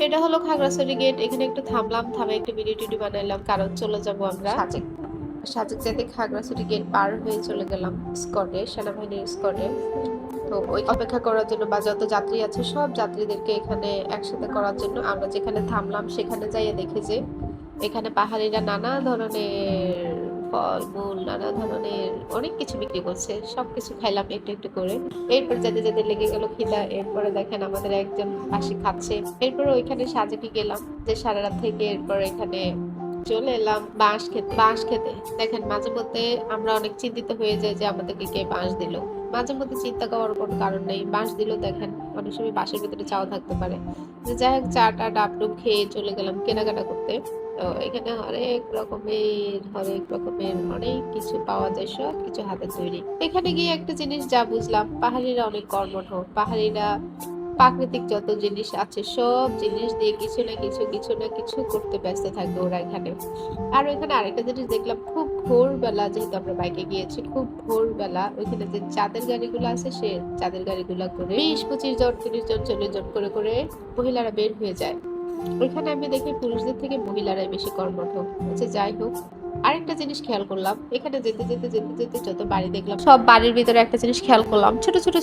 এটা হলো খাগড়াছড়ি গেট। এখানে একটু থামলাম, থামে একটু ভিডিও টিডিও বানাইলাম, কারণ চলে যাব আমরা সাজেক। সাজেক যেতে খাগড়াছড়ি গেট পার হয়ে চলে গেলাম স্কটে, সেনাবাহিনীর স্কটে। তো ওই অপেক্ষা করার জন্য বা যত যাত্রী আছে সব যাত্রীদেরকে এখানে একসাথে করার জন্য আমরা যেখানে থামলাম সেখানে যাইয়ে দেখি যে এখানে পাহাড়িরা নানা ধরনের ফল মূল, নানা ধরনের অনেক কিছু বিক্রি করছে। সবকিছু খাইলাম একটু একটু করে। এরপর যেতে যেতে লেগে গেল খিদা। এরপরে দেখেন আমাদের একজন পাশে খাচ্ছে। এরপর ওইখানে সাজেকে গেলাম, যে সারা রাত থেকে এরপর এখানে চলে এলাম বাঁশ খেতে। দেখেন মাঝে মধ্যে আমরা অনেক চিন্তিত হয়ে যাই যে আমাদেরকে কে বাঁশ দিল। মাঝে মধ্যে চিন্তা করার কোনো কারণ নেই, বাঁশ দিল। দেখেন অনেক সময় বাঁশের ভিতরে চাও থাকতে পারে। যাই হোক, চাটা ডাবডুব খেয়ে চলে গেলাম কেনাকাটা করতে। তো এখানে হরেক রকমের অনেক কিছু পাওয়া যায়, সব কিছু হাতে তৈরি। এখানে গিয়ে একটা জিনিস যা বুঝলাম, পাহাড়িরা অনেক কর্মঠ। পাহাড়িরা প্রাকৃতিক যত জিনিস আছে সব জিনিস দিয়ে কিছু না কিছু করতে ব্যস্ত থাকবে ওরা এখানে। আর ওইখানে আরেকটা জিনিস দেখলাম, খুব ভোরবেলা, যেহেতু আমরা বাইকে গিয়েছি, খুব ভোরবেলা ওইখানে যে চাঁদের গাড়িগুলো আছে, সে চাঁদের গাড়িগুলো করে 20-25 জন, 30 জন, 40 জন করে করে মহিলারা বের হয়ে যায়। ওইখানে আমি দেখি পুরুষদের থেকে মহিলারাই বেশি কর্মঠ। আচ্ছা, যাই হোক, আরেকটা জিনিস খেয়াল করলাম, এখানে যেতে যেতে যত বাড়ি দেখলাম, সব বাড়ির ভিতরে একটা জিনিস খেয়াল করলাম, ছোট ছোট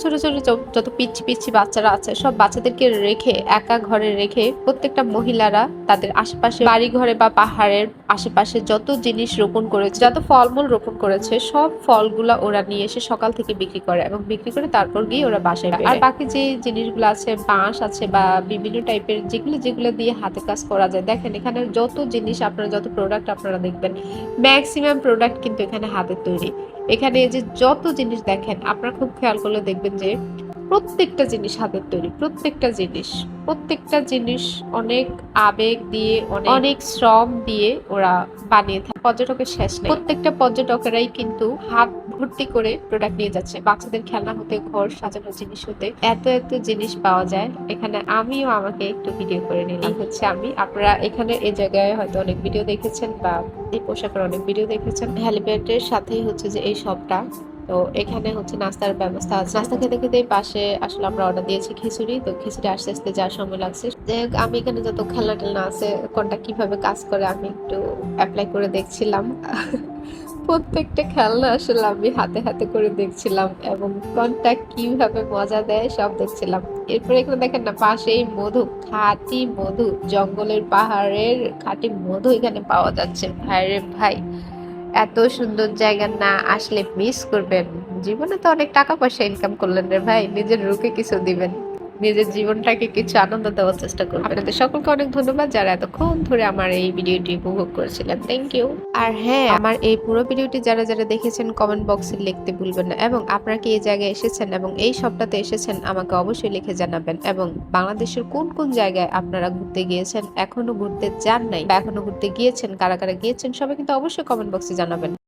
যত পিচ্ছি পিচ্ছি বাচ্চারা আছে, সব বাচ্চাদেরকে রেখে, একা ঘরে রেখে, প্রত্যেকটা মহিলারা তাদের আশেপাশে বাড়ি ঘরে বা পাহাড়ের আশেপাশে যত জিনিস রোপণ করেছে, যত ফলমূল রোপণ করেছে, সব ফলগুলা ওরা নিয়ে এসে সকাল থেকে বিক্রি করে, এবং বিক্রি করে তারপর গিয়ে ওরা বাসায় ফেরে। আর বাকি যে জিনিসগুলো আছে, বাঁশ আছে বা বিভিন্ন টাইপের যেগুলো দিয়ে হাতে কাজ করা যায়, দেখেন এখানে যত জিনিস আপনারা, যত প্রোডাক্ট আপনারা দেখবেন, ম্যাক্সিমাম প্রোডাক্ট কিন্তু এখানে হাতের তৈরি। এখানে যে যত জিনিস দেখেন, আপনারা খুব খেয়াল করলে দেখবেন যে প্রত্যেকটা জিনিস হাতের তৈরি। প্রত্যেকটা জিনিস অনেক আবেগ দিয়ে, অনেক শ্রম দিয়ে ওরা বানিয়ে থাকে। পর্যটকের শেষ নেই, প্রত্যেকটা পর্যটকেরাই কিন্তু হাত ভর্তি করে প্রোডাক্ট নিয়ে যাচ্ছে। বাচ্চাদের খেলনা হতে ঘর সাজানোর জিনিস হতে এত এত জিনিস পাওয়া যায় এখানে। আমিও আমাকে একটু ভিডিও করে নিলাম। এই হচ্ছে আমি। আপনারা এখানে এই জায়গায় হয়তো অনেক ভিডিও দেখেছেন বা এই পোশাকের অনেক ভিডিও দেখেছেন। হেলিপ্যাডের সাথেই হচ্ছে যে এই শপটা। তো এখানে হচ্ছে নাস্তার ব্যবস্থা আছে। নাস্তা খেতে খেতে পাশে আসলে আমরা অর্ডার দিয়েছি খিচুড়ি। তো খিচুড়ি আস্তে আস্তে যাওয়ার সময় লাগছে। যাই হোক, আমি এখানে যত খেলনা টেলনা আছে, কোনটা কিভাবে কাজ করে আমি একটু অ্যাপ্লাই করে দেখছিলাম। প্রত্যেকটা খেলনা আসলে আমি হাতে হাতে করে দেখছিলাম, এবং কোনটা কিভাবে মজা দেয় সব দেখছিলাম। এরপরে এখানে দেখেন না, পাশেই মধু, খাঁটি মধু, জঙ্গলের পাহাড়ের খাঁটি মধু এখানে পাওয়া যাচ্ছে। ভাই রে ভাই, এত সুন্দর জায়গা না আসলে মিস করবেন। জীবনে তো অনেক টাকা পয়সা ইনকাম করলেন রে ভাই, নিজের রুখে কিছু দিবেন, নিজের জীবনটাকে কিছু আনন্দ দেওয়ার চেষ্টা করবেন। আপনাদের সকলকে অনেক ধন্যবাদ যারা এতক্ষণ ধরে আমার এই ভিডিওটি উপভোগ করেছিলেন। Thank you. আর হ্যাঁ, আমার এই পুরো ভিডিওটি যারা যারা দেখেছেন কমেন্ট বক্সে লিখতে ভুলবেন না, এবং আপনারা কি এই জায়গায় এসেছেন এবং এই সপ্তাহে এসেছেন আমাকে অবশ্যই লিখে জানাবেন। এবং বাংলাদেশের কোন কোন জায়গায় আপনারা ঘুরতে গিয়েছেন, এখনো ঘুরতে যান নাই বা এখনো ঘুরতে গিয়েছেন, কারা কারা গিয়েছেন, সবাই কিন্তু অবশ্যই কমেন্ট বক্সে জানাবেন।